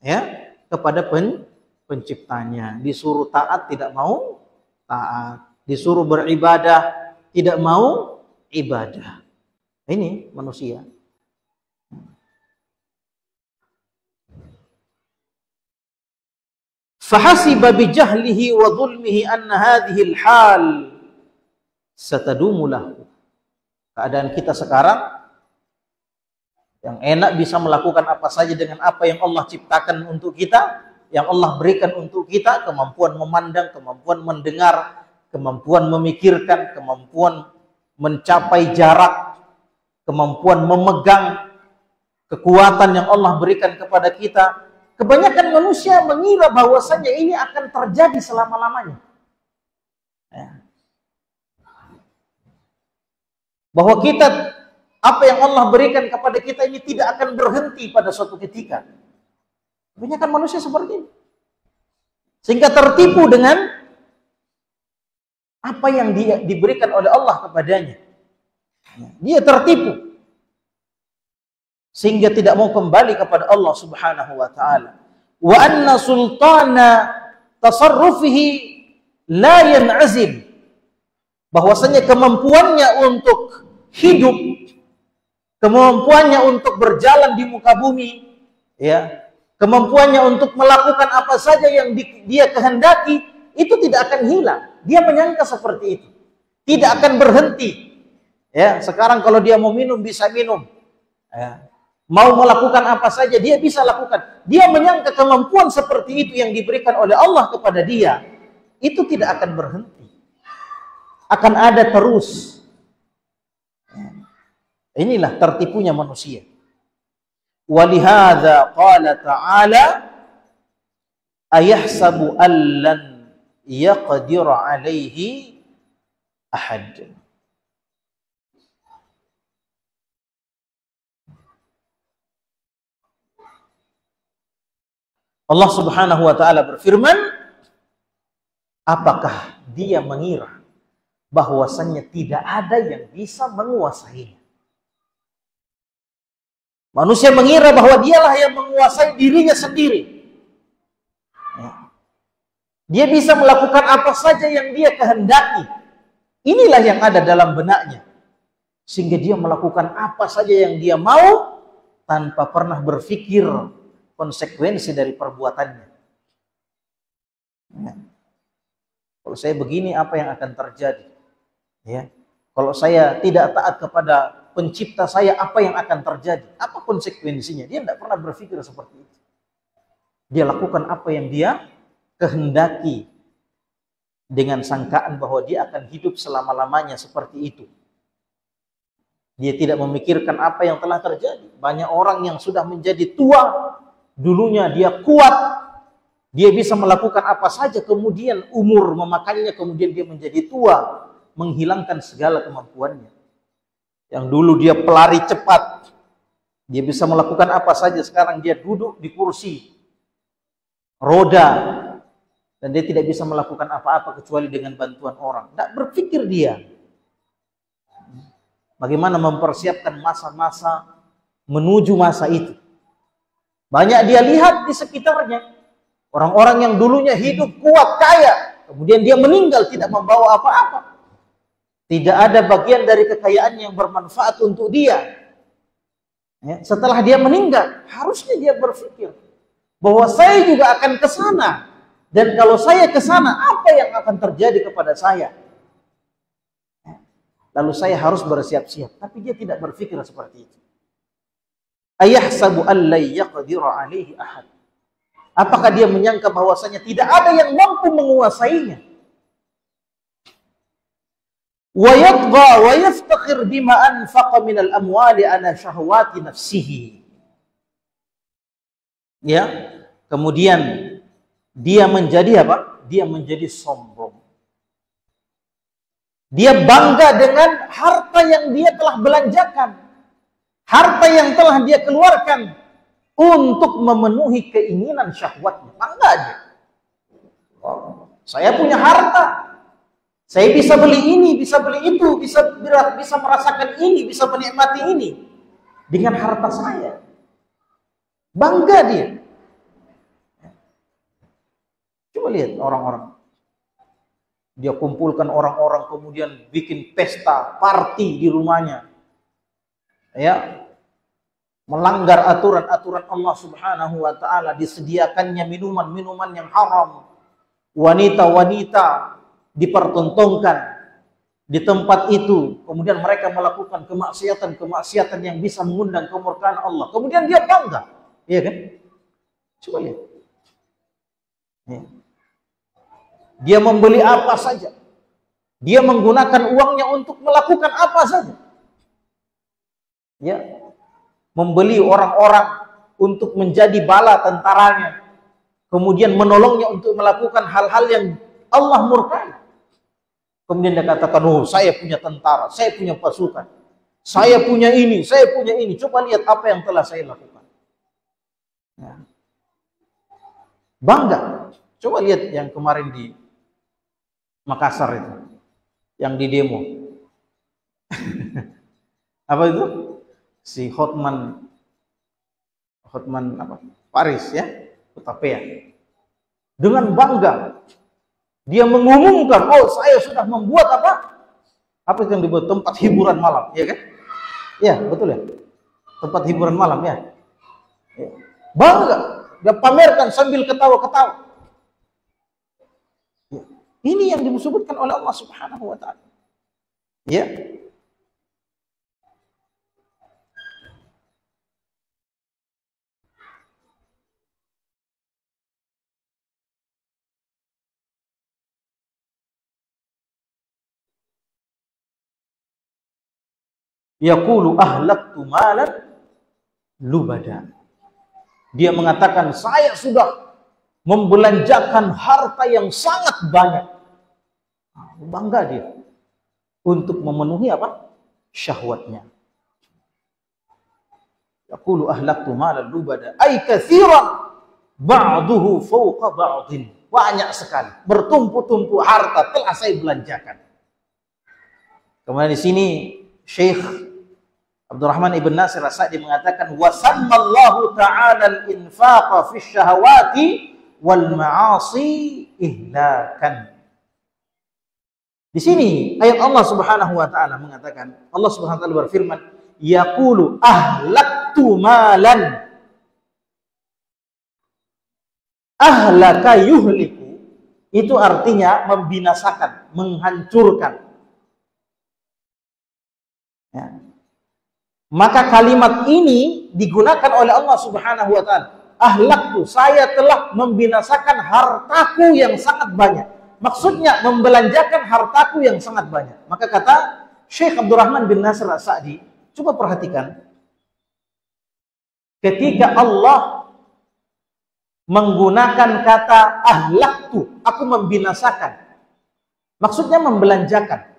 ya, kepada penciptanya. Disuruh taat tidak mau taat, disuruh beribadah tidak mau ibadah. Ini manusia. Fahasiba bijahlihi wa dhulmihi anna hadhihi al-hal satadumu lahu. Keadaan kita sekarang yang enak bisa melakukan apa saja dengan apa yang Allah ciptakan untuk kita, yang Allah berikan untuk kita, kemampuan memandang, kemampuan mendengar, kemampuan memikirkan, kemampuan mencapai jarak, kemampuan memegang, kekuatan yang Allah berikan kepada kita. Kebanyakan manusia mengira bahwasanya ini akan terjadi selama-lamanya. Ya. Bahwa kita, apa yang Allah berikan kepada kita ini tidak akan berhenti pada suatu ketika. Kebanyakan manusia seperti ini. Sehingga tertipu dengan apa yang diberikan oleh Allah kepadanya. Dia tertipu. Sehingga tidak mau kembali kepada Allah Subhanahu wa taala. Wa anna sultana tasarrufihi la yan'azim. Bahwasanya kemampuannya untuk hidup, kemampuannya untuk berjalan di muka bumi, ya, kemampuannya untuk melakukan apa saja yang dia kehendaki, itu tidak akan hilang. Dia menyangka seperti itu. Tidak akan berhenti. Ya, sekarang kalau dia mau minum bisa minum. Ya. Mau melakukan apa saja dia bisa lakukan. Dia menyangka kemampuan seperti itu yang diberikan oleh Allah kepada dia, itu tidak akan berhenti. Akan ada terus. Inilah tertipunya manusia. Walihadza qala ta'ala ayahsabu allan yaqdir alaihi ahad. Allah Subhanahu wa taala berfirman, apakah dia mengira bahwasannya tidak ada yang bisa menguasainya? Manusia mengira bahwa dialah yang menguasai dirinya sendiri. Dia bisa melakukan apa saja yang dia kehendaki. Inilah yang ada dalam benaknya. Sehingga dia melakukan apa saja yang dia mau tanpa pernah berpikir konsekuensi dari perbuatannya. Ya. Kalau saya begini, apa yang akan terjadi? Ya. Kalau saya tidak taat kepada pencipta saya, apa yang akan terjadi? Apa konsekuensinya? Dia tidak pernah berpikir seperti itu. Dia lakukan apa yang dia kehendaki dengan sangkaan bahwa dia akan hidup selama-lamanya seperti itu. Dia tidak memikirkan apa yang telah terjadi. Banyak orang yang sudah menjadi tua, dulunya dia kuat, dia bisa melakukan apa saja, kemudian umur memakannya, kemudian dia menjadi tua, menghilangkan segala kemampuannya. Yang dulu dia pelari cepat, dia bisa melakukan apa saja, sekarang dia duduk di kursi roda, dan dia tidak bisa melakukan apa-apa kecuali dengan bantuan orang. Tidak berpikir dia bagaimana mempersiapkan masa-masa menuju masa itu. Banyak dia lihat di sekitarnya. Orang-orang yang dulunya hidup kuat, kaya, kemudian dia meninggal tidak membawa apa-apa. Tidak ada bagian dari kekayaan yang bermanfaat untuk dia. Ya, setelah dia meninggal, harusnya dia berpikir bahwa saya juga akan ke sana. Dan kalau saya ke sana, apa yang akan terjadi kepada saya? Lalu saya harus bersiap-siap. Tapi dia tidak berpikir seperti itu. Ayahsabu an la yaqdira alaihi ahad. Apakah dia menyangka bahwasanya tidak ada yang mampu menguasainya? Wa yatgha wa yaftakhir bima anfaqa min al-amwali ala syahwati nafsihi. Ya, kemudian dia menjadi apa? Dia menjadi sombong. Dia bangga dengan harta yang dia telah belanjakan. Harta yang telah dia keluarkan untuk memenuhi keinginan syahwatnya. Bangga dia. Oh, saya punya harta. Saya bisa beli ini, bisa beli itu, bisa merasakan ini, bisa menikmati ini dengan harta saya. Bangga dia. Coba lihat orang-orang. Dia kumpulkan orang-orang, kemudian bikin pesta, party di rumahnya. Ya, melanggar aturan-aturan Allah Subhanahu wa taala, disediakannya minuman-minuman yang haram. Wanita-wanita dipertontonkan di tempat itu. Kemudian mereka melakukan kemaksiatan-kemaksiatan yang bisa mengundang kemurkaan Allah. Kemudian dia bangga. Iya kan? Coba lihat. Ya. Dia membeli apa saja. Dia menggunakan uangnya untuk melakukan apa saja. Ya. Membeli orang-orang untuk menjadi bala tentaranya. Kemudian menolongnya untuk melakukan hal-hal yang Allah murkai. Kemudian dia katakan, oh saya punya tentara, saya punya pasukan. Saya punya ini, saya punya ini. Coba lihat apa yang telah saya lakukan. Ya. Bangga. Coba lihat yang kemarin di Makassar itu, yang di demo. Apa itu? Si Hotman apa? Paris ya, Utapia. Dengan bangga dia mengumumkan, oh saya sudah membuat apa? Apa yang dibuat? Tempat hiburan malam, ya kan? Ya, betul ya. Tempat hiburan malam ya. Ya. Bangga, dia pamerkan sambil ketawa-ketawa. Ya. Ini yang disebutkan oleh Allah Subhanahu wa taala. Ya. Yaqulu ahlaktu malan lubada. Dia mengatakan, saya sudah membelanjakan harta yang sangat banyak. Bangga dia untuk memenuhi apa? Syahwatnya. Yaqulu ahlaktu malan lubada ay katsiran ba'duhu fawqa ba'din. Banyak sekali, bertumpuk-tumpuk harta telah saya belanjakan. Kemudian di sini Syekh Abdurrahman Ibn Nasir As-Sa'di mengatakan, wa sammallahu ta'ala al-infaqa fi syahawati wal ma'asi ihlakan. Di sini ayat Allah Subhanahu wa taala mengatakan, Allah Subhanahu wa taala berfirman, yaqulu ahlaktu malan. Ahlaka yuhliku itu artinya membinasakan, menghancurkan. Ya. Maka kalimat ini digunakan oleh Allah Subhanahu wa taala. Ahlaktu, saya telah membinasakan hartaku yang sangat banyak. Maksudnya membelanjakan hartaku yang sangat banyak. Maka kata Syekh Abdurrahman bin Nasir As-Sa'di, coba perhatikan. Ketika Allah menggunakan kata ahlaktu, aku membinasakan. Maksudnya membelanjakan.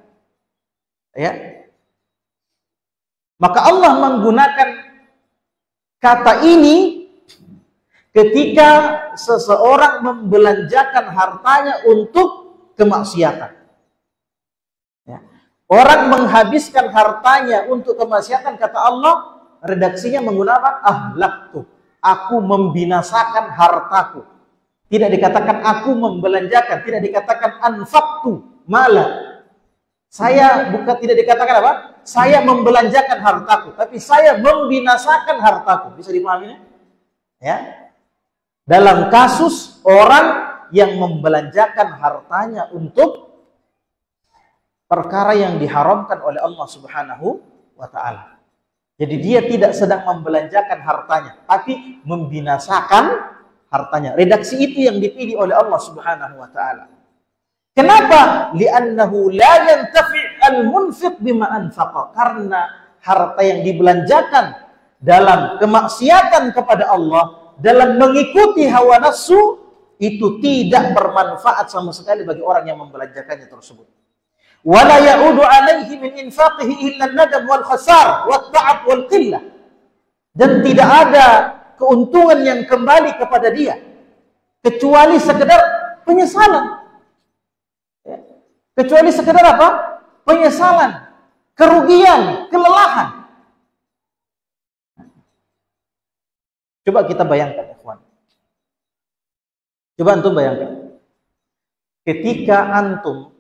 Ya. Maka Allah menggunakan kata ini ketika seseorang membelanjakan hartanya untuk kemaksiatan. Ya. Orang menghabiskan hartanya untuk kemaksiatan, kata Allah, redaksinya menggunakan ahlaktu. Aku membinasakan hartaku. Tidak dikatakan aku membelanjakan, tidak dikatakan anfaqtu malah. Saya bukan, tidak dikatakan apa? Saya membelanjakan hartaku, tapi saya membinasakan hartaku. Bisa dipahami? Ya. Dalam kasus orang yang membelanjakan hartanya untuk perkara yang diharamkan oleh Allah Subhanahu wa taala. Jadi dia tidak sedang membelanjakan hartanya, tapi membinasakan hartanya. Redaksi itu yang dipilih oleh Allah Subhanahu wa taala. Kenapa? Li'annahu la yantafi' al-munfiq bima anfaqa. Karena harta yang dibelanjakan dalam kemaksiatan kepada Allah, dalam mengikuti hawa nafsu, itu tidak bermanfaat sama sekali bagi orang yang membelanjakannya tersebut. Wala ya'udu 'alaihi min infaqihi illa an-nadam wal khasar wat ta'ab wal qillah. Dan tidak ada keuntungan yang kembali kepada dia kecuali sekedar penyesalan. Kecuali sekedar apa? Penyesalan, kerugian, kelelahan. Coba kita bayangkan, ikhwan. Coba antum bayangkan. ketika antum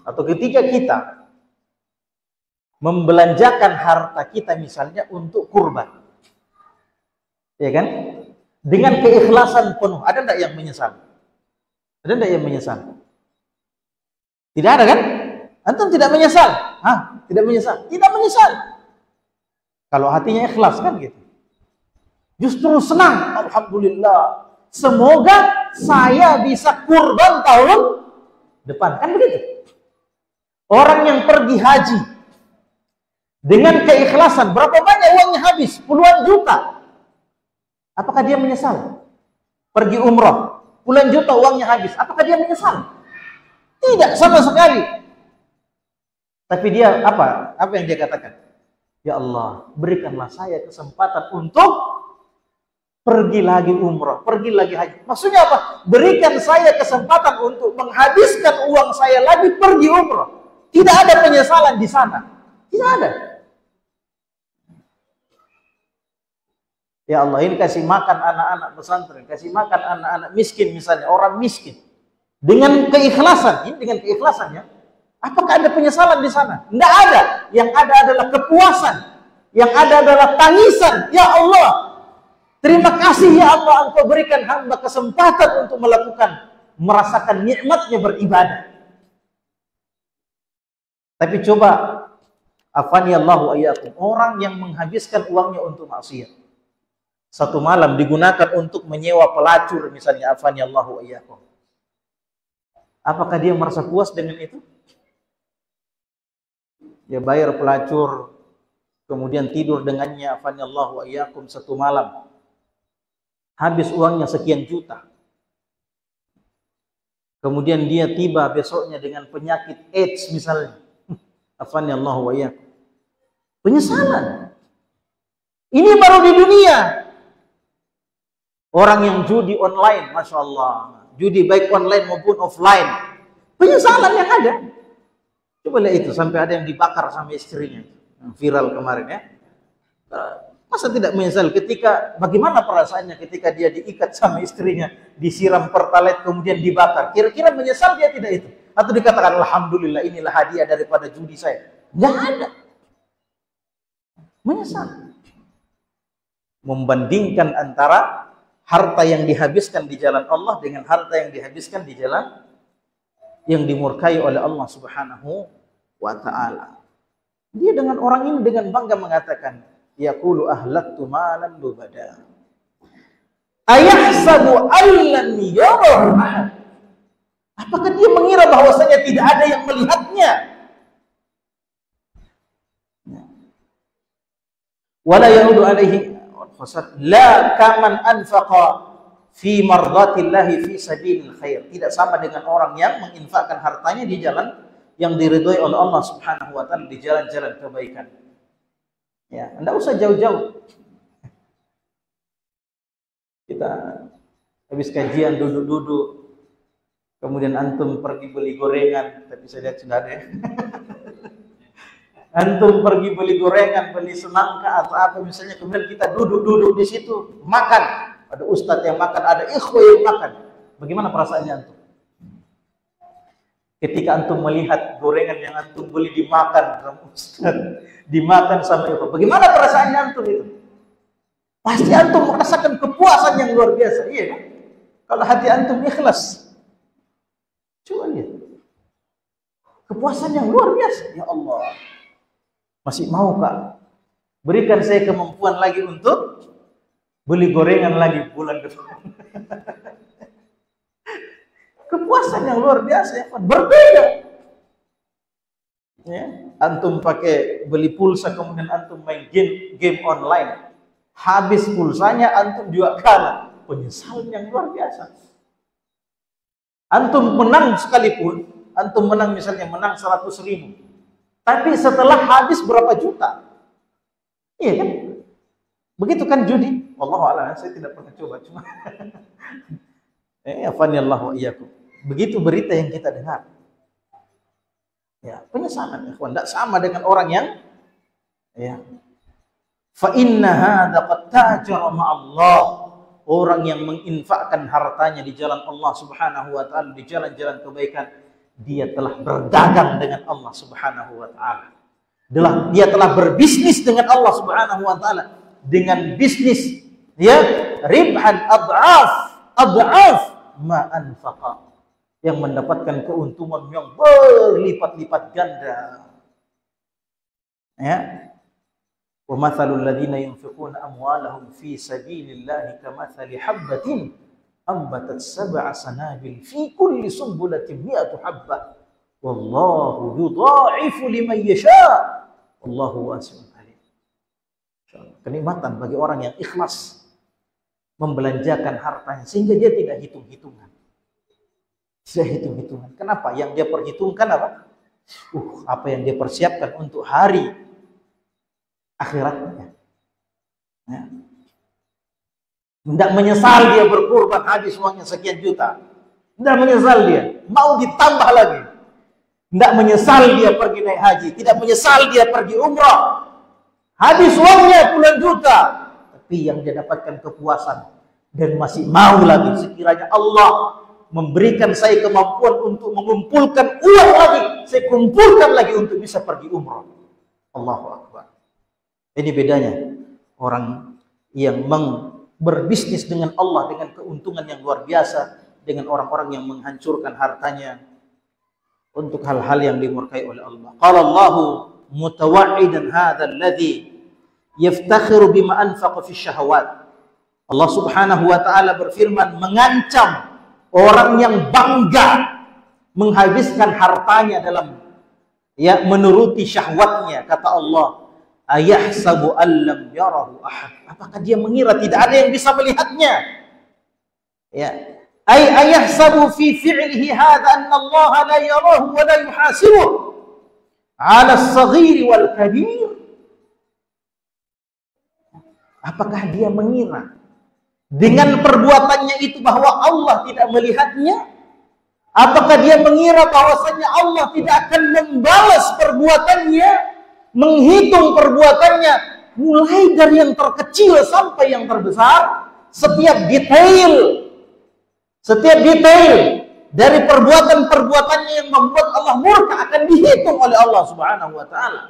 atau ketika kita membelanjakan harta kita misalnya untuk kurban, ya kan? Dengan keikhlasan penuh, ada enggak yang menyesal? Ada enggak yang menyesal? Tidak ada kan? Antum tidak menyesal? Hah? Tidak menyesal? Tidak menyesal. Kalau hatinya ikhlas kan gitu. Justru senang, alhamdulillah. Semoga saya bisa kurban tahun depan, kan begitu? Orang yang pergi haji dengan keikhlasan, berapa banyak uangnya habis? Puluhan juta. Apakah dia menyesal? Pergi umroh, puluhan juta uangnya habis. Apakah dia menyesal? Tidak sama sekali. Tapi dia apa? Apa yang dia katakan? Ya Allah, berikanlah saya kesempatan untuk pergi lagi umroh, pergi lagi haji. Maksudnya apa? Berikan saya kesempatan untuk menghabiskan uang saya lagi pergi umroh. Tidak ada penyesalan di sana. Tidak ada. Ya Allah, ini kasih makan anak-anak pesantren, kasih makan anak-anak miskin misalnya, orang miskin. Dengan keikhlasan, ini dengan keikhlasannya, apakah ada penyesalan di sana? Tidak ada. Yang ada adalah kepuasan. Yang ada adalah tangisan. Ya Allah, terima kasih ya Allah, Engkau berikan hamba kesempatan untuk merasakan nikmatnya beribadah. Tapi coba, afani Allahu ayyakum, orang yang menghabiskan uangnya untuk maksiat. Satu malam digunakan untuk menyewa pelacur misalnya, afani Allahu ayyakum. Apakah dia merasa puas dengan itu? Dia bayar pelacur, kemudian tidur dengannya, afani Allahu ayyakum, satu malam. Habis uangnya sekian juta. Kemudian dia tiba besoknya dengan penyakit AIDS misalnya. Afani Allahu ayyakum. Penyesalan. Ini baru di dunia. Orang yang judi online, Masya Allah. Judi baik online maupun offline. Penyesalan yang ada. Coba lihat itu, sampai ada yang dibakar sama istrinya. Yang viral kemarin ya. Masa tidak menyesal ketika, bagaimana perasaannya ketika dia diikat sama istrinya, disiram pertalite kemudian dibakar. Kira-kira menyesal dia tidak itu? Atau dikatakan, alhamdulillah inilah hadiah daripada judi saya. Tidak ada. Menyesal. Membandingkan antara harta yang dihabiskan di jalan Allah dengan harta yang dihabiskan di jalan yang dimurkai oleh Allah Subhanahu wa ta'ala. Dia dengan orang ini dengan bangga mengatakan, yaqulu ahlaktu malan lubada. Ayahsabu allan yarahu ahad. Apakah dia mengira bahwasanya tidak ada yang melihatnya? Wala yaudu alaihi la kaman anfaqa fi mardatillahi fi sabilil khair. Tidak sama dengan orang yang menginfakkan hartanya di jalan yang diridhoi oleh Allah Subhanahu wa taala, di jalan-jalan kebaikan. Ya, enggak usah jauh-jauh. Kita habis kajian duduk-duduk, kemudian antum pergi beli gorengan, tapi saya lihat sudah ada ya. Antum pergi beli gorengan, beli semangka atau apa misalnya, kemudian kita duduk-duduk di situ makan. Ada ustadz yang makan, ada ikhwah yang makan. Bagaimana perasaannya antum? Ketika antum melihat gorengan yang antum beli dimakan sama ustadz, dimakan sama ikhwah, bagaimana perasaannya antum itu? Pasti antum merasakan kepuasan yang luar biasa, iya kan? Kalau hati antum ikhlas. Coba lihat. Kepuasan yang luar biasa, ya Allah. Masih mau Kak? Berikan saya kemampuan lagi untuk beli gorengan lagi bulan depan. Kepuasan yang luar biasa, ya, berbeda. Ya, antum pakai beli pulsa kemudian antum main game online. Habis pulsanya antum juga kalah. Penyesalan yang luar biasa. Antum menang sekalipun, antum menang misalnya menang 100.000. Tapi setelah habis berapa juta? Iya kan? Begitu kan judi? Wallahu a'lam, saya tidak pernah coba cuma. Afanillahu wa iyyakum. Begitu berita yang kita dengar. Ya, penyesalan ikhwan, tidak sama dengan orang yang ya. Fa inna hadza qad tajara ma'allah orang yang menginfakkan hartanya di jalan Allah Subhanahu wa taala, di jalan-jalan kebaikan, dia telah berdagang dengan Allah Subhanahu wa taala. Dia telah berbisnis dengan Allah Subhanahu wa taala dengan bisnis ya ribhan ad'af ma anfaqa, yang mendapatkan keuntungan yang berlipat-lipat ganda. Ya. Wa mathalul ladzina yunfiquna amwalahum fi sabilillahi kamathali habbatin ambatat sab'a sanabil fi kulli sunbulatin mi'atu habbah wallahu yudha'ifu liman yasha wallahu wasi'un alim. Kenikmatan bagi orang yang ikhlas membelanjakan hartanya sehingga dia tidak hitung-hitungan. Tidak hitung-hitungan. Kenapa? Yang dia perhitungkan apa? Apa yang dia persiapkan untuk hari akhiratnya. Ya. Tidak menyesal dia berkurban habis uangnya sekian juta. Tidak menyesal dia. Mau ditambah lagi. Tidak menyesal dia pergi naik haji. Tidak menyesal dia pergi umrah. Habis uangnya puluhan juta. Tapi yang dia dapatkan kepuasan. Dan masih mau lagi. Sekiranya Allah memberikan saya kemampuan untuk mengumpulkan uang lagi. Saya kumpulkan lagi untuk bisa pergi umrah. Allahu Akbar. Ini bedanya orang yang berbisnis dengan Allah dengan keuntungan yang luar biasa dengan orang-orang yang menghancurkan hartanya untuk hal-hal yang dimurkai oleh Allah. Qala Allahu mutawa'idhan hadzal ladzi yaftakhiru bima anfaqa fi syahawat. Allah Subhanahu wa taala berfirman mengancam orang yang bangga menghabiskan hartanya dalam menuruti syahwatnya. Kata Allah, ayahsabu allam yarahu ahad. Apakah dia mengira tidak ada yang bisa melihatnya? Ya. Ayahsabu fi fi'lihi hadza anna Allah la yarahu wa la yuhasibuhu 'ala as-saghir wal kabir. Apakah dia mengira dengan perbuatannya itu bahwa Allah tidak melihatnya? Apakah dia mengira bahwasanya Allah tidak akan membalas perbuatannya, menghitung perbuatannya mulai dari yang terkecil sampai yang terbesar? Setiap detail dari perbuatan-perbuatannya yang membuat Allah murka akan dihitung oleh Allah Subhanahu wa taala.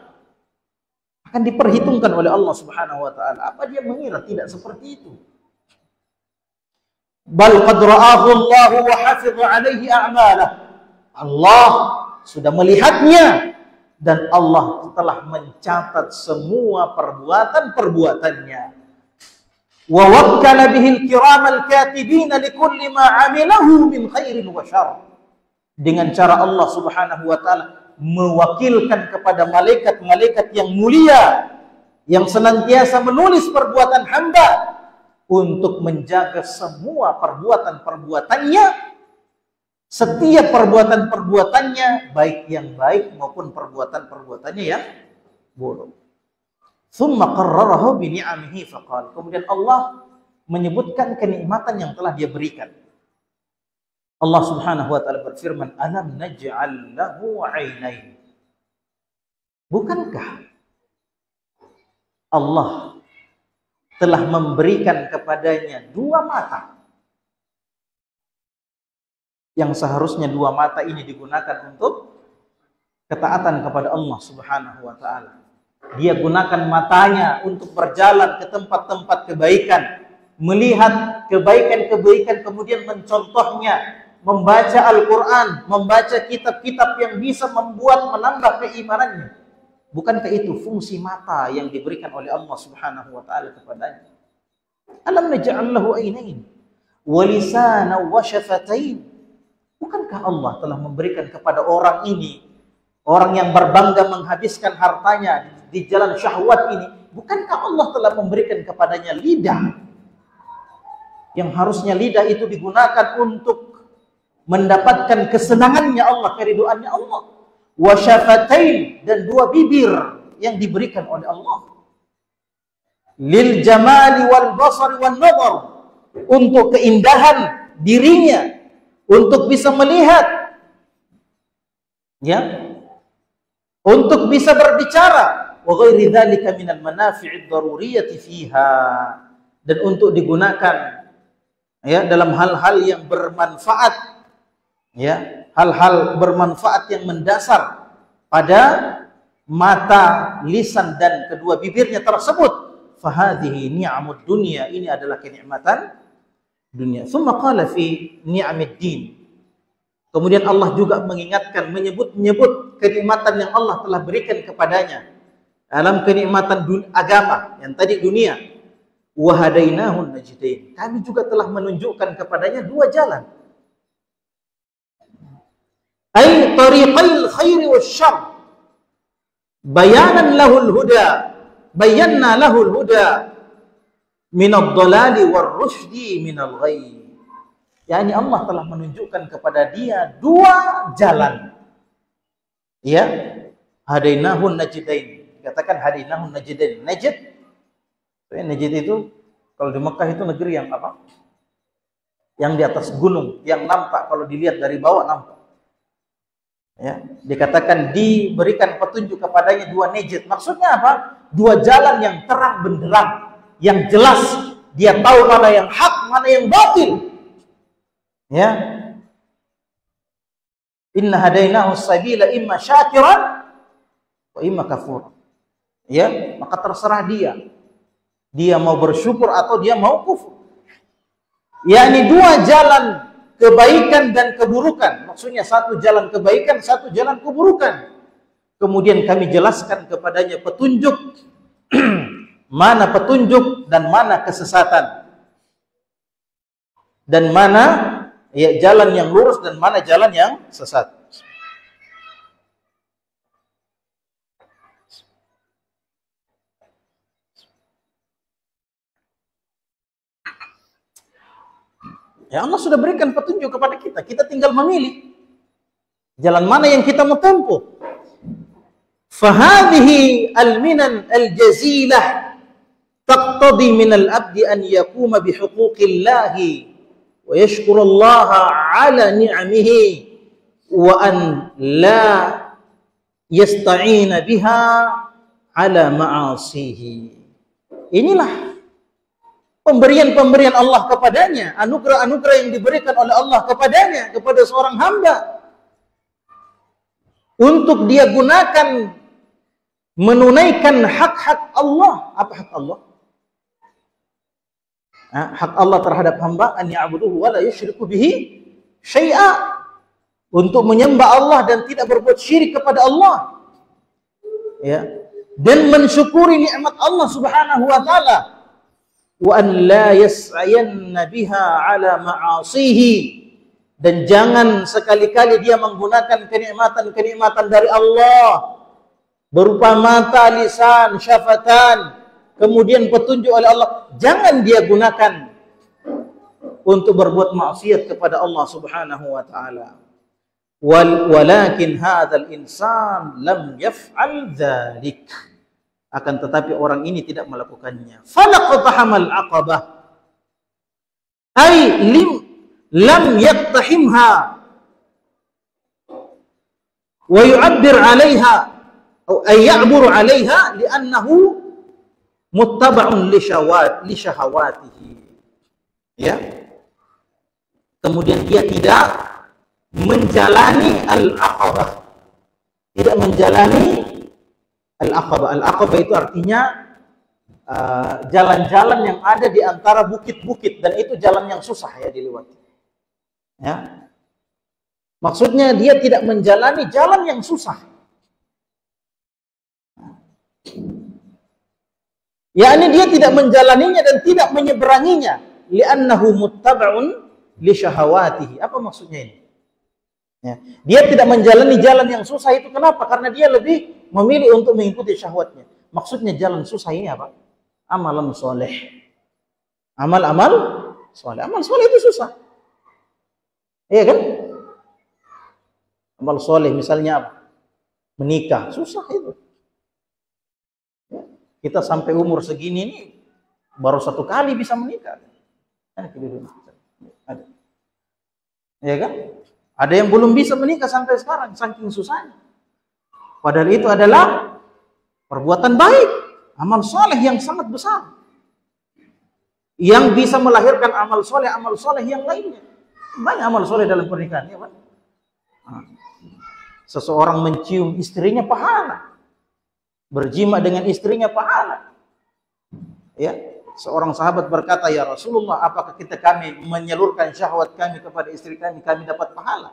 Akan diperhitungkan oleh Allah Subhanahu wa taala. Apa dia mengira tidak seperti itu? Bal qad ra'ahu Allah wa hafidha 'alaihi a'malah. Allah sudah melihatnya dan Allah telah mencatat semua perbuatan-perbuatannya. Wa wakkala bihil kiramal katibina likulli ma 'amilahu min khairin wa syarr. Dengan cara Allah Subhanahu wa taala mewakilkan kepada malaikat-malaikat yang mulia yang senantiasa menulis perbuatan hamba untuk menjaga semua perbuatan-perbuatannya, setiap perbuatan-perbuatannya baik yang baik maupun perbuatan-perbuatannya yang buruk. Tsumma qarrarahu bi ni'amihi faqala. Kemudian Allah menyebutkan kenikmatan yang telah Dia berikan. Allah Subhanahu wa taala berfirman, "Alam naj'al lahu 'ainain." Bukankah Allah telah memberikan kepadanya dua mata? Yang seharusnya dua mata ini digunakan untuk ketaatan kepada Allah Subhanahu wa taala. Dia gunakan matanya untuk berjalan ke tempat-tempat kebaikan, melihat kebaikan-kebaikan, kemudian mencontohnya, membaca Al-Quran, membaca kitab-kitab yang bisa menambah keimanannya. Bukankah itu fungsi mata yang diberikan oleh Allah Subhanahu wa taala kepadanya? Alam naj'al lahu 'ainain wa lisanan wa syafatain. Bukankah Allah telah memberikan kepada orang ini, orang yang berbangga menghabiskan hartanya di jalan syahwat ini, bukankah Allah telah memberikan kepadanya lidah? Yang harusnya lidah itu digunakan untuk mendapatkan kesenangannya Allah, keriduannya Allah. Wa syafatain, dan dua bibir yang diberikan oleh Allah. Lil jamali wal basari wan nazar, untuk keindahan dirinya, untuk bisa melihat, ya, untuk bisa berbicara. Wa ghairi dzalika minal manafi'id daruriyati fiha, dan untuk digunakan ya, dalam hal-hal yang bermanfaat, ya, hal-hal bermanfaat yang mendasar pada mata, lisan dan kedua bibirnya tersebut. Fahadhihi ni'amud dunya, ini adalah kenikmatan dunia. Tsumma qala fi ni'amid din. Kemudian Allah juga mengingatkan, menyebut kenikmatan yang Allah telah berikan kepadanya dalam kenikmatan agama yang tadi dunia. Wa hadainahun najdain. Kami juga telah menunjukkan kepadanya dua jalan. Ai tariqal khairi wasyarr. Bayanan lahul huda. Bayanna lahul huda minad dhalali war rusydi minal ghayy. yakni Allah telah menunjukkan kepada dia dua jalan. Ya, hadainahun najdain. Dikatakan hadainahun najdain. Najd, Najd itu kalau di Mekah itu negeri yang apa? Yang di atas gunung, yang nampak kalau dilihat dari bawah nampak. Ya, dikatakan diberikan petunjuk kepadanya dua najd. Maksudnya apa? Dua jalan yang terang benderang, yang jelas. Dia tahu mana yang hak, mana yang batil. Ya, inna hadainahu sabila imma syakiran wa imma kafur. Ya, maka terserah dia. Dia mau bersyukur atau dia mau kufur. Yakni dua jalan kebaikan dan keburukan. Maksudnya satu jalan kebaikan, satu jalan keburukan. Kemudian kami jelaskan kepadanya petunjuk, mana petunjuk dan mana kesesatan. Dan mana ya jalan yang lurus dan mana jalan yang sesat. Ya Allah sudah berikan petunjuk kepada kita. Kita tinggal memilih jalan mana yang kita mau tempuh. Fahadhihi al-minan al-jazilah taqtadi min al-abdi an yaquma bihuquqillahi wa yashkurallaha ala ni'amihi wa an la yasta'ina biha ala ma'asihi. Inilah pemberian-pemberian Allah kepadanya, anugerah-anugerah yang diberikan oleh Allah kepadanya, kepada seorang hamba, untuk dia gunakan menunaikan hak-hak Allah. Apa hak Allah? Hak Allah terhadap hamba, an ya'buduhu wa la yusyriku bihi syai'a, untuk menyembah Allah dan tidak berbuat syirik kepada Allah, ya, dan mensyukuri nikmat Allah Subhanahu wa taala. Wa an la yas'ayanna biha ala ma'asihi, dan jangan sekali-kali dia menggunakan kenikmatan-kenikmatan dari Allah berupa mata, lisan, syafatan, kemudian petunjuk oleh Allah, jangan dia gunakan untuk berbuat maksiat kepada Allah Subhanahu wa taala. Walakin hadzal insan lam yaf'al dzalik. Akan tetapi orang ini tidak melakukannya. Falaqtahamal aqabah, ay lam yaktahimha wa yu'abbir 'alayha atau ay ya'bur 'alayha li'annahu muttaba'un li syahawatihi. Ya. Kemudian dia tidak menjalani al-aqabah. Tidak menjalani Al-Aqabah. Al-Aqabah itu artinya jalan-jalan yang ada di antara bukit-bukit, dan itu jalan yang susah ya dilewati. Ya. Maksudnya dia tidak menjalani jalan yang susah. Yakni dia tidak menjalaninya dan tidak menyeberanginya. Li'annahu muttaba'un li syahawatihi. Apa maksudnya ini? Ya. Dia tidak menjalani jalan yang susah itu kenapa? Karena dia lebih memilih untuk mengikuti syahwatnya. Maksudnya jalan susah ini apa? Amalan soleh. Amal-amal soleh. Amal soleh itu susah. Iya kan? Amal soleh misalnya apa? Menikah. Susah itu. Ya. Kita sampai umur segini ini baru 1 kali bisa menikah. Ada. Iya kan? Ada yang belum bisa menikah sampai sekarang, saking susahnya. Padahal itu adalah perbuatan baik, amal soleh yang sangat besar. yang bisa melahirkan amal soleh yang lainnya. Banyak amal soleh dalam pernikahan, ya Pak. Seseorang mencium istrinya pahala, berjima dengan istrinya pahala. Ya, seorang sahabat berkata, ya Rasulullah, apakah kami menyalurkan syahwat kami kepada istri kami dapat pahala?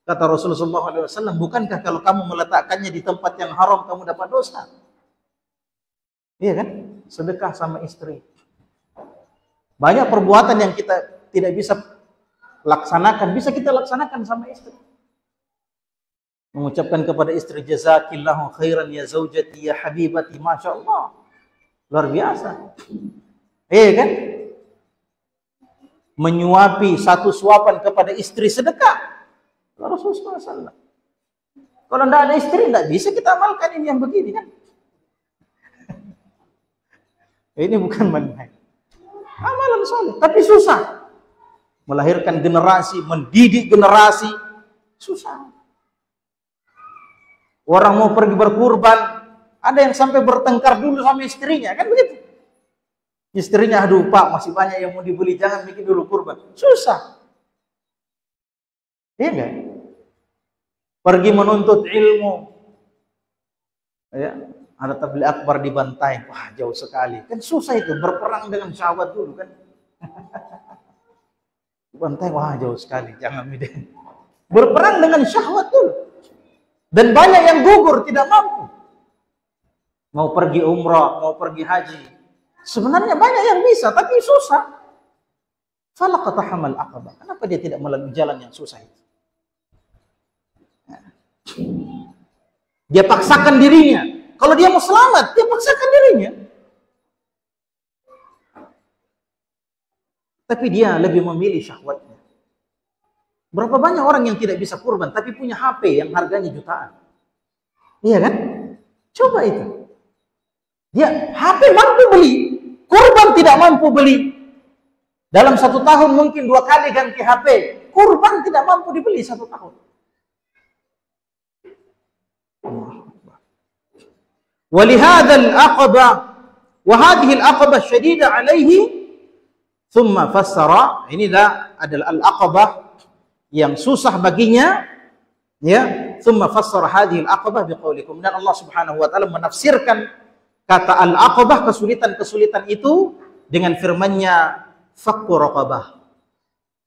Kata Rasulullah SAW, bukankah kalau kamu meletakkannya di tempat yang haram kamu dapat dosa? Iya kan? Sedekah sama istri. Banyak perbuatan yang kita tidak bisa laksanakan, bisa kita laksanakan sama istri. Mengucapkan kepada istri, jazakillahu khairan ya zaujati ya habibati, masya Allah, luar biasa. Iya kan? Menyuapi satu suapan kepada istri, sedekah. Rasulullah SAW. Kalau tidak ada istri, tidak bisa kita amalkan ini yang begini kan? Ini bukan manhaj. Amalan soleh, tapi susah. Melahirkan generasi, mendidik generasi, susah. Orang mau pergi berkurban, ada yang sampai bertengkar dulu sama istrinya, kan begitu? Istrinya, aduh Pak, masih banyak yang mau dibeli, jangan bikin dulu kurban. Susah. Iya enggak? Pergi menuntut ilmu, ya, ada tabligh akbar dibantai, wah jauh sekali. Kan susah itu, berperang dengan syahwat dulu kan. Bantai, wah jauh sekali, jangan miden. Berperang dengan syahwat dulu. Dan banyak yang gugur, tidak mampu. Mau pergi umrah, mau pergi haji. Sebenarnya banyak yang bisa, tapi susah. Falaqatahamal aqabah. Kenapa dia tidak melalui jalan yang susah itu? Dia paksakan dirinya. Kalau dia mau selamat, dia paksakan dirinya. Tapi dia lebih memilih syahwatnya. Berapa banyak orang yang tidak bisa kurban, tapi punya HP yang harganya jutaan. Iya kan? Coba itu. Dia HP mampu beli, kurban tidak mampu beli. Dalam 1 tahun mungkin 2 kali ganti HP. Kurban tidak mampu dibeli 1 tahun. ولهذا العقبة وهذه العقبة الشديدة عليه ثم فسر, inilah adalah al-aqabah yang susah baginya, ya, ثم فسر هذه العقبة بقولكم, dan Allah Subhanahu wa taala menafsirkan kata al-aqabah, kesulitan-kesulitan itu dengan firman-Nya fakku raqabah.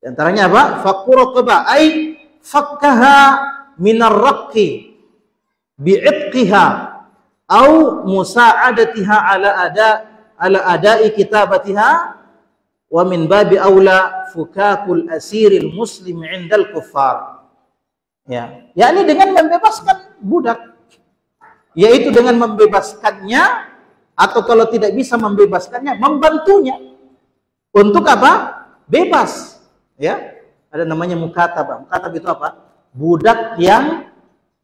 Di antaranya apa? Fakku raqabah ay fakkaha minar raqqi bi'itqiha au musa'adatiha ala ada'i kitabatiha wa min babi aula fukakul asiril muslim 'indal kuffar. Ya, yakni dengan membebaskan budak, yaitu dengan membebaskannya, atau kalau tidak bisa membebaskannya, membantunya untuk apa? Bebas. Ya, ada namanya mukatabah. Mukatab itu apa? Budak yang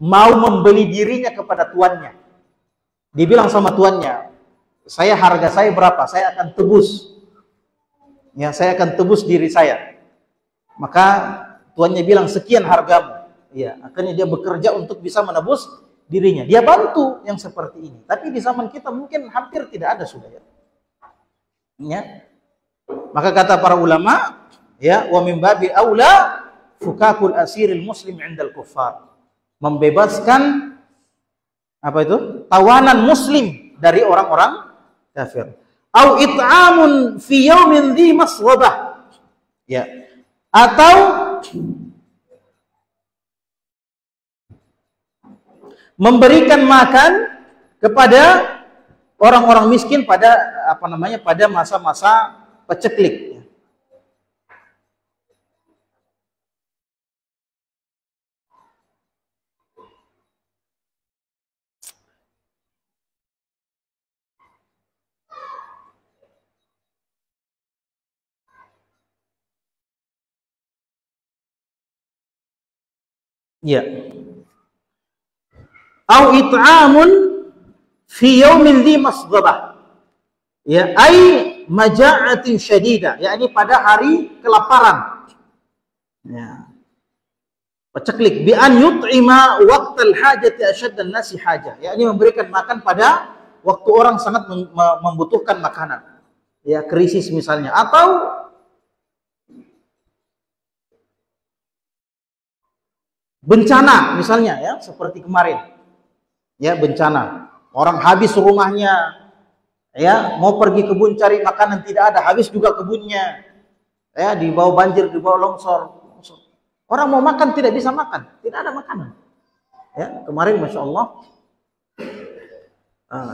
mau membeli dirinya kepada tuannya. Dibilang sama tuannya, harga saya berapa? Saya akan tebus. Ya, saya akan tebus diri saya. Maka tuannya bilang sekian hargamu. Ya, akhirnya dia bekerja untuk bisa menebus dirinya. Dia bantu yang seperti ini. Tapi di zaman kita mungkin hampir tidak ada sudah ya. Ya. Maka kata para ulama, ya, wa min babi aula fukakul asiril muslim 'indal kuffar. Membebaskan apa itu? Tawanan muslim dari orang-orang kafir. Au it'amun fi yaumin dhi maswabah. Ya. Atau memberikan makan kepada orang-orang miskin pada pada masa-masa paceklik. Ya. Au it'amun fi yaumin dhi masghabah. Ya, ai maja'atin syadida, yakni pada hari kelaparan. Ya. Paceklik bi an yut'ima waqtal hajati ashaddan nasi haja, yakni memberikan makan pada waktu orang sangat membutuhkan makanan. ya krisis misalnya, atau bencana misalnya, ya seperti kemarin, ya bencana, orang habis rumahnya, ya mau pergi kebun cari makanan tidak ada, habis juga kebunnya, ya dibawa banjir, dibawa longsor. Orang mau makan tidak bisa makan, tidak ada makanan. Ya kemarin masya Allah,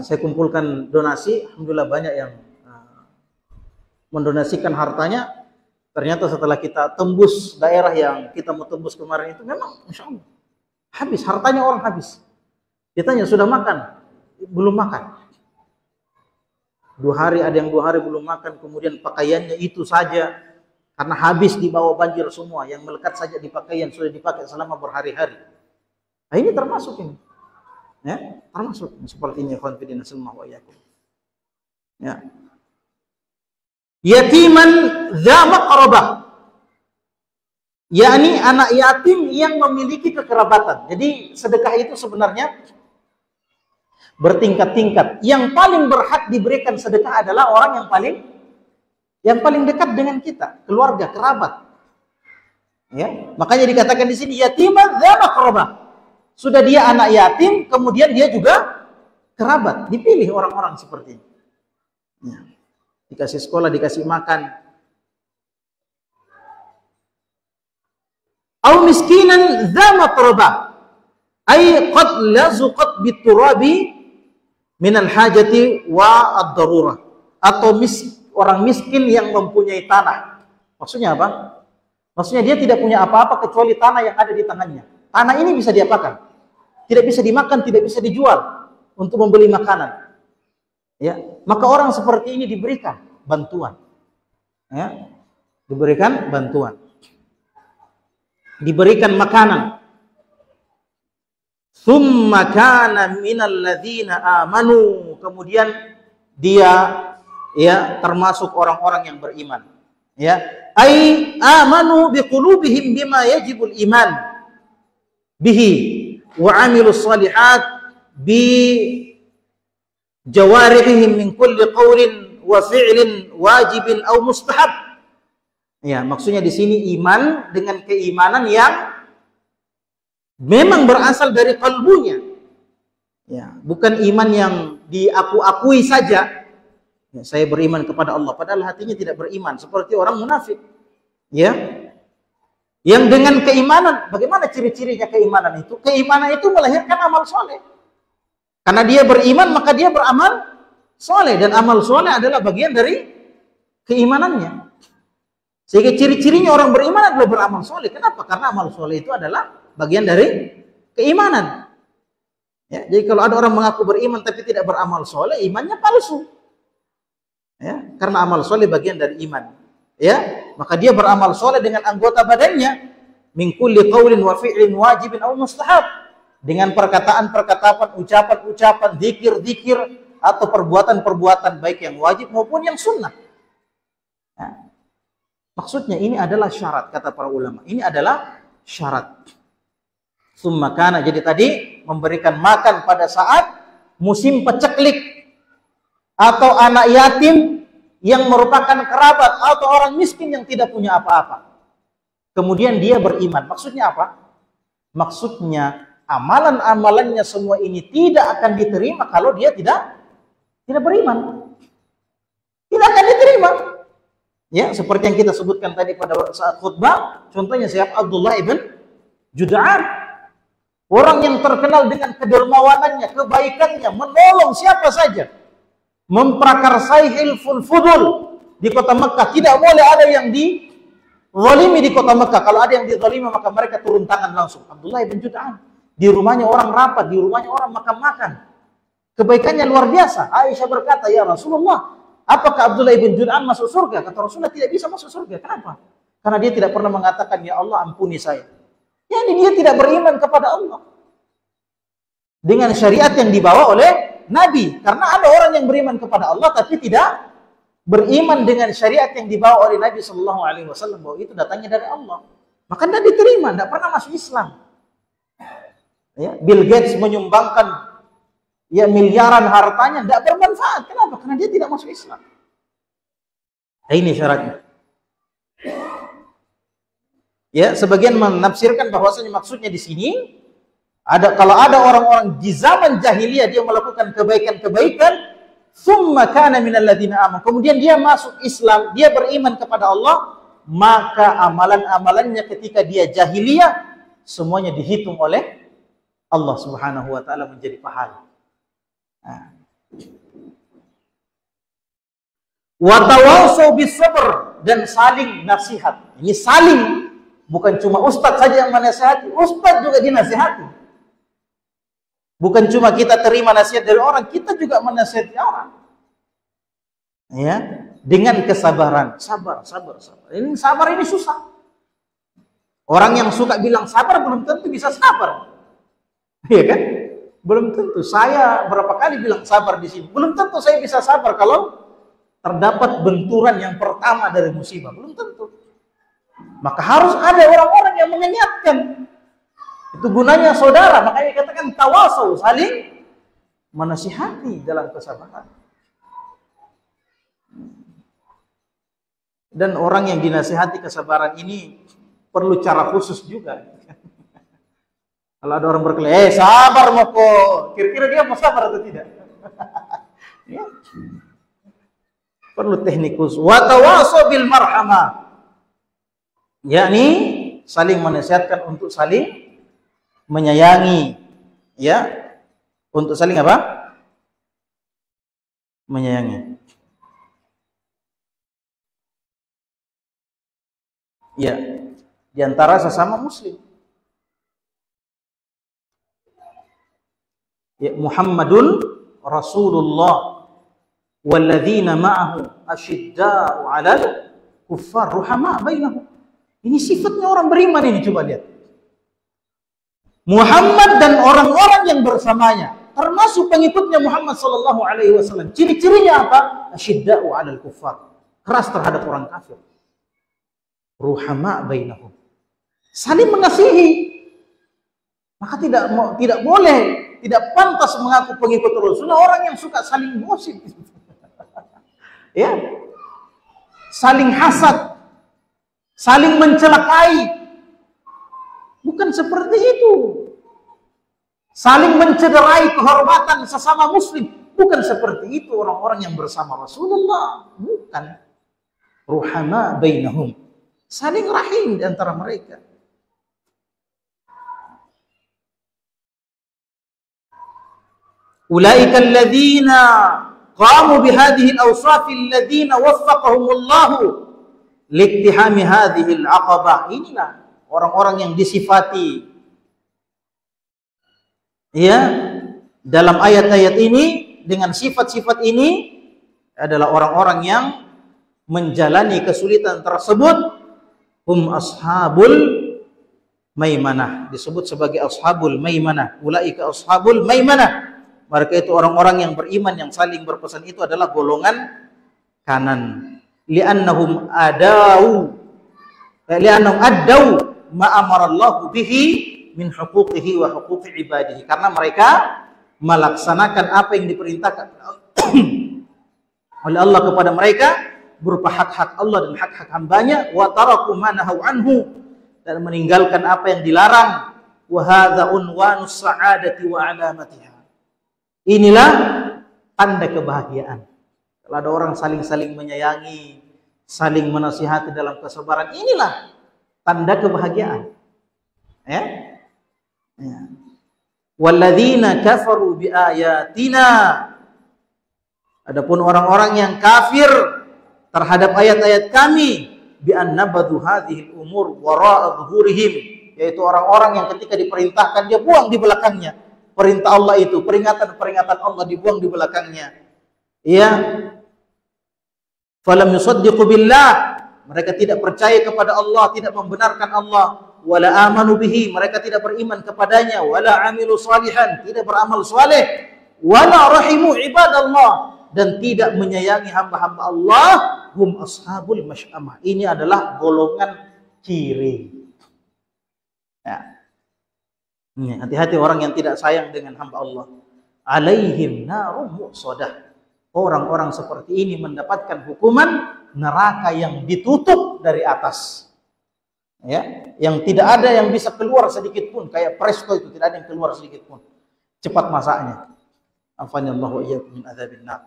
saya kumpulkan donasi, alhamdulillah banyak yang mendonasikan hartanya. Ternyata setelah kita tembus daerah yang kita mau tembus kemarin itu, memang masya Allah habis, hartanya orang habis. Ditanya sudah makan, belum makan. 2 hari, ada yang 2 hari belum makan, kemudian pakaiannya itu saja karena habis dibawa banjir semua, yang melekat saja di pakaian sudah dipakai selama berhari-hari. Nah, ini termasuk ini, ya termasuk seperti ini. Konfidina semua wa yakum. Ya, yatiman dza maqrabah, yakni anak yatim yang memiliki kekerabatan. Jadi sedekah itu sebenarnya bertingkat-tingkat. Yang paling berhak diberikan sedekah adalah orang yang paling dekat dengan kita, keluarga, kerabat. Ya, makanya dikatakan di sini yatiman dza maqrabah. Sudah dia anak yatim, kemudian dia juga kerabat. Dipilih orang-orang seperti ini. Ya. Dikasih sekolah, dikasih makan. Au miskinan dza maqrabah, ay qad lazuqat biturabi minal hajati wa ad-darurah. Atau orang miskin yang mempunyai tanah. Maksudnya apa? Maksudnya dia tidak punya apa-apa kecuali tanah yang ada di tangannya. Tanah ini bisa diapakan? Tidak bisa dimakan, tidak bisa dijual untuk membeli makanan. Ya, maka orang seperti ini diberikan bantuan. Ya, diberikan bantuan. Diberikan makanan. Tsumma kana minal ladzina amanu, kemudian dia ya termasuk orang-orang yang beriman. Ya, ai amanu biqulubihim bima yajibul iman bihi wa amilus shalihat bi jawarihim min kulli qawlin wa fi'lin wajibin aw mustahab. Ya, maksudnya di sini iman dengan keimanan yang memang berasal dari kalbunya. Ya, bukan iman yang diaku-akui saja. Ya, saya beriman kepada Allah, padahal hatinya tidak beriman, seperti orang munafik. Ya, yang dengan keimanan, bagaimana ciri-cirinya keimanan itu? Keimanan itu melahirkan amal soleh. Karena dia beriman, maka dia beramal soleh, dan amal soleh adalah bagian dari keimanannya. Sehingga ciri-cirinya orang beriman adalah beramal soleh. Kenapa? Karena amal soleh itu adalah bagian dari keimanan. Ya, jadi kalau ada orang mengaku beriman tapi tidak beramal soleh, imannya palsu. Ya, karena amal soleh bagian dari iman. Ya, maka dia beramal soleh dengan anggota badannya, min kulli qaulin wa fi'lin wajibin aw mustahab, dengan perkataan-perkataan, ucapan-ucapan, zikir-zikir atau perbuatan-perbuatan baik yang wajib maupun yang sunnah. Ya. Maksudnya ini adalah syarat, kata para ulama. Ini adalah syarat. Tsumma kana, jadi tadi memberikan makan pada saat musim peceklik atau anak yatim yang merupakan kerabat atau orang miskin yang tidak punya apa-apa. Kemudian dia beriman. Maksudnya apa? Maksudnya amalan-amalannya semua ini tidak akan diterima kalau dia tidak beriman. Tidak akan diterima. Ya, seperti yang kita sebutkan tadi pada saat khutbah, contohnya siapa? Abdullah ibn Jud'an. Orang yang terkenal dengan kedermawanannya, kebaikannya, menolong siapa saja. Memprakarsai hilful fudul di kota Mekah. Tidak boleh ada yang dizalimi di kota Mekah. Kalau ada yang dizalimi maka mereka turun tangan langsung. Abdullah ibn Jud'an. Di rumahnya orang rapat, di rumahnya orang makan-makan. Kebaikannya luar biasa. Aisyah berkata, ya Rasulullah, apakah Abdullah ibn Jud'an masuk surga? Kata Rasulullah, tidak bisa masuk surga. Kenapa? Karena dia tidak pernah mengatakan, ya Allah ampuni saya. Yani dia tidak beriman kepada Allah dengan syariat yang dibawa oleh Nabi. Karena ada orang yang beriman kepada Allah tapi tidak beriman dengan syariat yang dibawa oleh Nabi Shallallahu Alaihi Wasallam, bahwa itu datangnya dari Allah. Maka tidak diterima, tidak pernah masuk Islam. Ya, Bill Gates menyumbangkan ya miliaran hartanya, tidak bermanfaat. Kenapa? Karena dia tidak masuk Islam. Ini syaratnya. Ya, sebagian menafsirkan bahwasanya maksudnya di sini kalau ada orang-orang di zaman jahiliyah dia melakukan kebaikan-kebaikan, summa kana minal ladzina amanu, kemudian dia masuk Islam, dia beriman kepada Allah, maka amalan-amalannya ketika dia jahiliyah semuanya dihitung oleh Allah Subhanahu wa taala menjadi pahala. Nah. Wa tawasau bis sabr, dan saling nasihat. Ini saling, bukan cuma ustaz saja yang menasihati, ustaz juga dinasihati. Bukan cuma kita terima nasihat dari orang, kita juga menasihati orang. Ya, dengan kesabaran, sabar. Ini sabar ini susah. Orang yang suka bilang sabar belum tentu bisa sabar. Iya kan? Belum tentu. Saya berapa kali bilang sabar di sini. Belum tentu saya bisa sabar kalau terdapat benturan yang pertama dari musibah. Belum tentu. Maka harus ada orang-orang yang mengingatkan. Itu gunanya saudara. Makanya katakan tawasau, saling menasihati dalam kesabaran. Dan orang yang dinasihati kesabaran ini perlu cara khusus juga. Kalau ada orang berkelahi, sabar moko, kira-kira dia mau sabar atau tidak? Ya. Perlu teknik khusus. Wa tawasau bil marhamah, yakni saling menasihatkan untuk saling menyayangi, ya, untuk saling apa? Menyayangi. Ya, di antara sesama muslim. Ya, Muhammadun Rasulullah walladzina ma'ahu asyidda'u 'alal kuffar ruhama bainahum. Ini sifatnya orang beriman ini, coba lihat. Muhammad dan orang-orang yang bersamanya, termasuk pengikutnya Muhammad sallallahu alaihi wasallam. Ciri-cirinya apa? Asyidda'u 'alal kuffar. Keras terhadap orang kafir. Ruhama bainahum. Saling mengasihi. Maka tidak boleh, tidak pantas mengaku pengikut Rasulullah orang yang suka saling gosip. Ya. Saling hasad, saling mencelakai. Bukan seperti itu. Saling mencederai kehormatan sesama muslim. Bukan seperti itu orang-orang yang bersama Rasulullah. Bukan. Ruhama bainahum. Saling rahim di antara mereka. Ulaika alladzina qamu bihadhihi al-awsaf alladzina waffaqahumullahu liiktihami hadhihi al-aqabah. Inilah orang-orang yang disifati, ya, dalam ayat-ayat ini dengan sifat-sifat ini adalah orang-orang yang menjalani kesulitan tersebut. Hum ashabul maimanah, disebut sebagai ashabul maimanah. Ulaika ashabul maimanah. Mereka itu orang-orang yang beriman yang saling berpesan, itu adalah golongan kanan. Li'annahum adau ma amarallahu bihi min huquqihi wa huquqi ibadihi. Karena mereka melaksanakan apa yang diperintahkan oleh Allah kepada mereka berupa hak-hak Allah dan hak-hak hambanya, wa taraku ma nahaw anhu, dan meninggalkan apa yang dilarang. Wa hadza unwanus sa'adati wa alamatiha. Inilah tanda kebahagiaan. Kalau ada orang saling-saling menyayangi, saling menasihati dalam kesabaran, inilah tanda kebahagiaan. Ya. Ya. Walladzina kafaru biayatina. Adapun orang-orang yang kafir terhadap ayat-ayat kami, bi annabadhu hadhil umur wara'a dhuhurihim, yaitu orang-orang yang ketika diperintahkan dia buang di belakangnya. Perintah Allah itu, peringatan-peringatan Allah dibuang di belakangnya. Ya. Falam yusaddiqu billah, mereka tidak percaya kepada Allah, tidak membenarkan Allah. Wala amanu bihi, mereka tidak beriman kepadanya. Wala amilu salihan, tidak beramal saleh. Wala rahimu ibadallah, dan tidak menyayangi hamba-hamba Allah. Hum ashabul masy'amah. Ini adalah golongan kiri. Ya. Hati-hati orang yang tidak sayang dengan hamba Allah. Alaihim narum muqsadah. Orang-orang seperti ini mendapatkan hukuman neraka yang ditutup dari atas. Ya, yang tidak ada yang bisa keluar sedikit pun, kayak presto itu tidak ada yang keluar sedikit pun. Cepat masaknya. Afanallahu wa iyyakum min adzabin nar.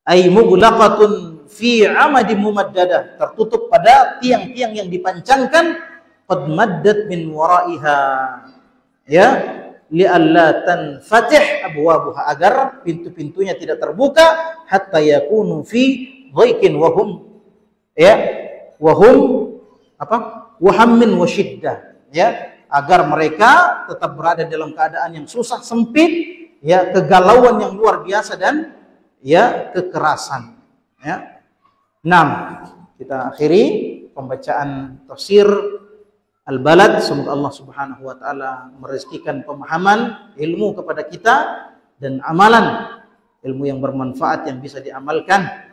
Ay mughlaqatun fi 'amadin mumaddadah, tertutup pada tiang-tiang yang dipancangkan, qad maddat min wara'iha. Ya, li'alla tanfatih abwabuha, agar pintu-pintunya tidak terbuka, hatta yakunu fi dhaikin wa hum, ya, wa hum apa? Wahammin wa syiddah, ya, agar mereka tetap berada dalam keadaan yang susah, sempit, ya, kegalauan yang luar biasa, dan ya, kekerasan, ya. 6. Kita akhiri pembacaan tafsir Al-Balad. Semoga Allah Subhanahu wa taala merezekikan pemahaman ilmu kepada kita dan amalan ilmu yang bermanfaat yang bisa diamalkan,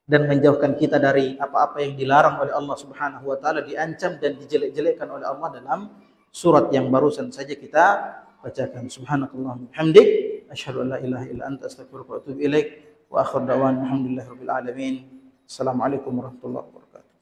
dan menjauhkan kita dari apa-apa yang dilarang oleh Allah Subhanahu wa taala, diancam dan dijelek-jelekkan oleh Allah dalam surat yang barusan saja kita bacakan. Subhanakallahumma hamdik, asyhadu an la ilaha illa anta, astaghfiruka wa atubu ilaik. Wa akhir da'wana alhamdulillahirabbil alamin. Assalamualaikum warahmatullahi wabarakatuh.